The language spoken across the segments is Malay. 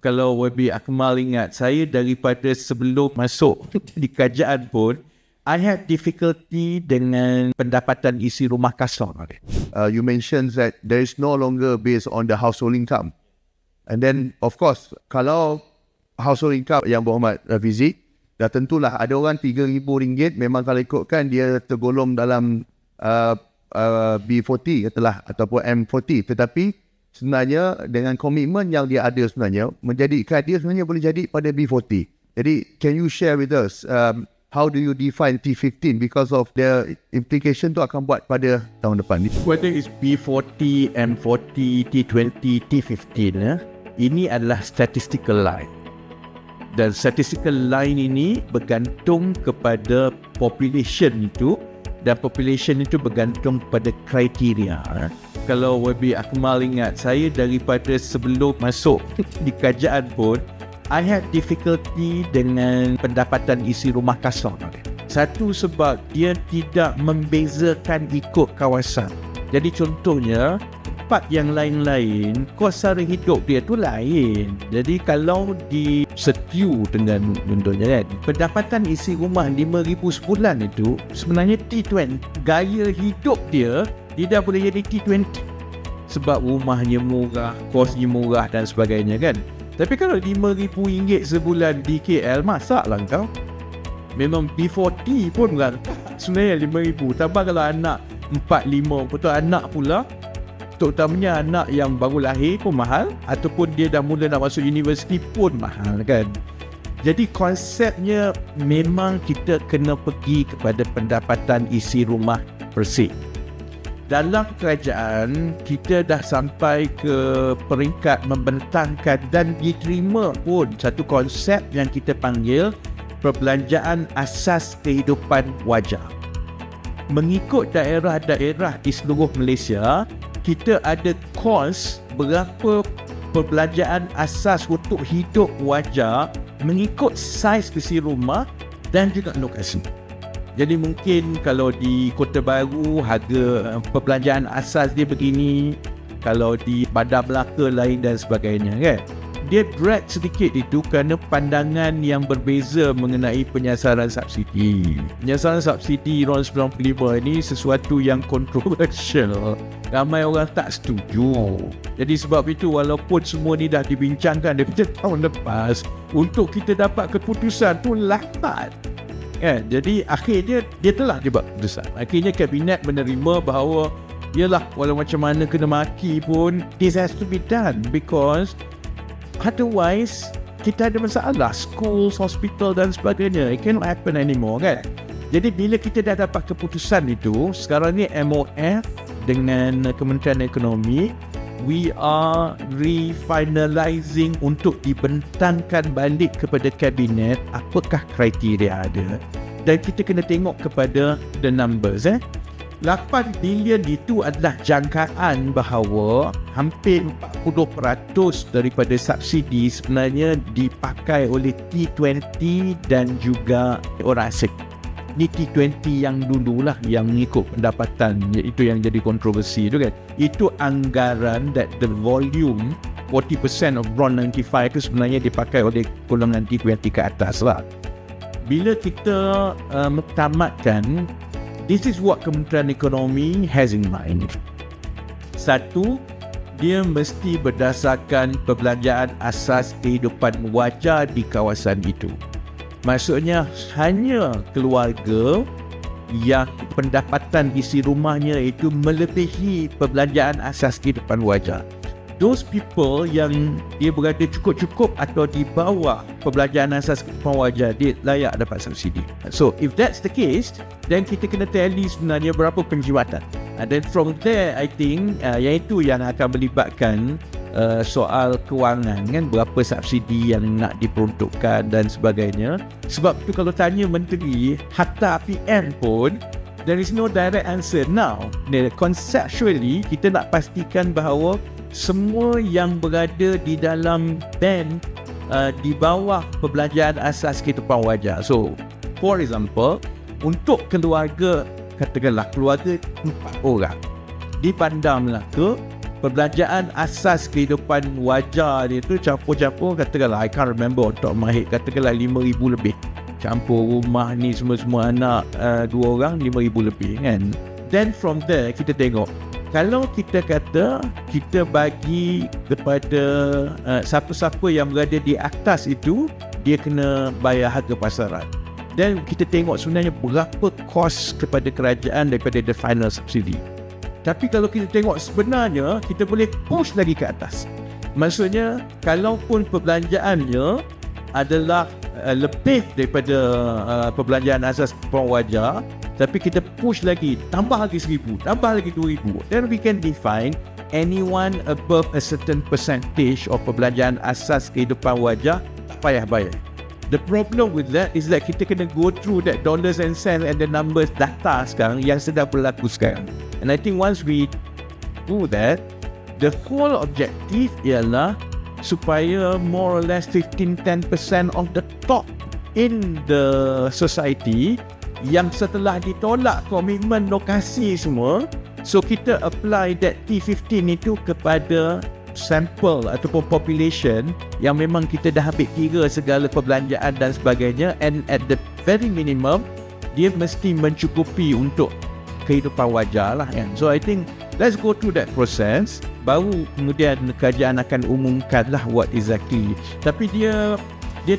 Kalau Wabi Akmal ingat, saya daripada sebelum masuk di kerajaan pun, I have difficulty dengan pendapatan isi rumah kasar. You mentioned that there is no longer based on the household income. And then, of course, kalau household income yang Berhormat Rafizi, dah tentulah ada orang RM3,000 memang kalau ikutkan dia tergolong dalam B40 katalah ataupun M40. Tetapi sebenarnya dengan komitmen yang dia ada sebenarnya, menjadikan dia sebenarnya boleh jadi pada B40. Jadi, can you share with us how do you define T15 because of the implication tu akan buat pada tahun depan ni? Whether it's B40, M40, T20, T15, ini adalah statistical line. Dan statistical line ini bergantung kepada population itu, dan population itu bergantung pada kriteria. Kalau Wabi Akmal ingat, saya daripada sebelum masuk di kerajaan pun, I have difficulty dengan pendapatan isi rumah kasar. Satu sebab dia tidak membezakan ikut kawasan. Jadi contohnya, tempat yang lain-lain, kos sara hidup dia tu lain. Jadi kalau di Setiu dengan contohnya kan, pendapatan isi rumah RM5,000 sebulan itu sebenarnya T20. Gaya hidup dia dah boleh jadi T20. Sebab rumahnya murah, kosnya murah dan sebagainya kan. Tapi kalau RM5,000 sebulan di KL, masaklah kau. Memang B40 pun kan sebenarnya RM5,000. Tambah kalau anak 4-5, betul anak pula, terutamanya anak yang baru lahir pun mahal, ataupun dia dah mula nak masuk universiti pun mahal kan. Jadi konsepnya memang kita kena pergi kepada pendapatan isi rumah bersih. Dalam kerajaan, kita dah sampai ke peringkat membentangkan dan diterima pun satu konsep yang kita panggil perbelanjaan asas kehidupan wajar. Mengikut daerah-daerah di seluruh Malaysia, kita ada kos berapa perbelanjaan asas untuk hidup wajar mengikut saiz isi rumah dan juga lokasi. Jadi mungkin kalau di Kota Baru harga perbelanjaan asas dia begini, kalau di Bandar Melaka lain dan sebagainya kan. Dia drag sedikit itu kerana pandangan yang berbeza mengenai penyasaran subsidi. Penyasaran subsidi RON 95 ini sesuatu yang kontroversial. Ramai orang tak setuju. Jadi sebab itu walaupun semua ni dah dibincangkan daripada tahun lepas, untuk kita dapat keputusan tu lambat. Jadi akhirnya dia telah dibuat keputusan. Akhirnya kabinet menerima bahawa yalah, walau macam mana kena maki pun, this has to be done because otherwise kita ada masalah. Schools, hospital dan sebagainya, it cannot happen anymore kan. Jadi bila kita dah dapat keputusan itu, sekarang ni MOF dengan Kementerian Ekonomi, we are refinalizing untuk dibentangkan balik kepada kabinet apakah kriteria ada. Dan kita kena tengok kepada the numbers. 8 bilion itu adalah jangkaan bahawa hampir 40% daripada subsidi sebenarnya dipakai oleh T20 dan juga orang asing. Ni T20 yang dululah yang mengikut pendapatan, iaitu yang jadi kontroversi tu kan. Itu anggaran that the volume 40% of RON 95 itu sebenarnya dipakai oleh golongan T20 ke atas lah. Bila kita tamatkan, this is what Kementerian Ekonomi has in mind. Satu, dia mesti berdasarkan perbelanjaan asas kehidupan wajar di kawasan itu. Maksudnya hanya keluarga yang pendapatan isi rumahnya itu melebihi perbelanjaan asas kehidupan wajar. Those people yang dia berada cukup-cukup atau di bawah perbelanjaan asas kehidupan wajar, dia layak dapat subsidi. So if that's the case, then kita kena tally sebenarnya berapa penjiwatan. And then from there, I think iaitu yang akan melibatkan soal kewangan kan, berapa subsidi yang nak diperuntukkan dan sebagainya. Sebab tu kalau tanya menteri hatta PM pun, there is no direct answer now. Conceptually kita nak pastikan bahawa semua yang berada di dalam band di bawah perbelanjaan asas kehidupan wajar. So for example, untuk keluarga, katakanlah keluarga 4 orang di Bandar Melaka, perbelanjaan asas kehidupan wajar dia tu campur-campur, katakanlah I can't remember on top of my head, katakanlah 5,000 lebih, campur rumah ni semua anak 2 orang 5,000 lebih kan. Then from there kita tengok, kalau kita kata kita bagi kepada siapa-siapa yang berada di atas itu, dia kena bayar harga pasaran. Dan kita tengok sebenarnya berapa kos kepada kerajaan daripada the final subsidy. Tapi kalau kita tengok sebenarnya, kita boleh push lagi ke atas. Maksudnya, kalaupun perbelanjaannya adalah lebih daripada perbelanjaan asas keperluan wajar, tapi kita push lagi, tambah lagi 1,000, tambah lagi 2,000, then we can define anyone above a certain percentage of perbelanjaan asas kehidupan wajar tak payah bayar. The problem with that is that kita kena go through that dollars and cents and the numbers data sekarang yang sedang berlaku sekarang. And I think once we do that, the whole objective ialah supaya more or less 15-10% of the top in the society yang setelah ditolak komitmen lokasi semua, so kita apply that T15 itu kepada sampel ataupun population yang memang kita dah ambil kira segala perbelanjaan dan sebagainya, and at the very minimum dia mesti mencukupi untuk kehidupan wajar lah kan. So I think let's go through that process, baru kemudian kerajaan akan umumkan lah what exactly. Tapi dia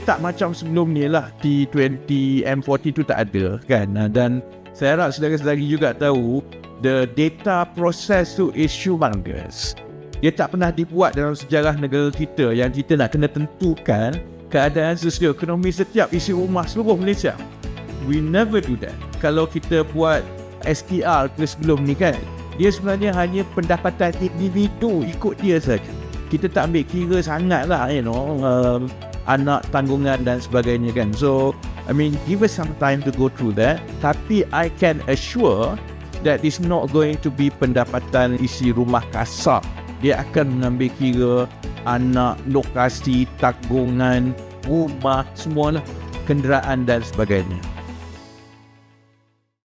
tak macam sebelum ni lah, T20 M40 tu tak ada kan. Dan saya harap saudara-saudari juga tahu the data process tu is humongous. Dia tak pernah dibuat dalam sejarah negara kita yang kita nak kena tentukan keadaan sosioekonomi setiap isi rumah seluruh Malaysia. We never do that. Kalau kita buat STR ke sebelum ni kan, dia sebenarnya hanya pendapatan individu, ikut dia saja. Kita tak ambil kira sangat lah, anak, tanggungan dan sebagainya kan. So, I mean, give us some time to go through that. Tapi I can assure that it's not going to be pendapatan isi rumah kasar. Dia akan mengambil kira anak, lokasi, tanggungan, rumah, semualah, kenderaan dan sebagainya.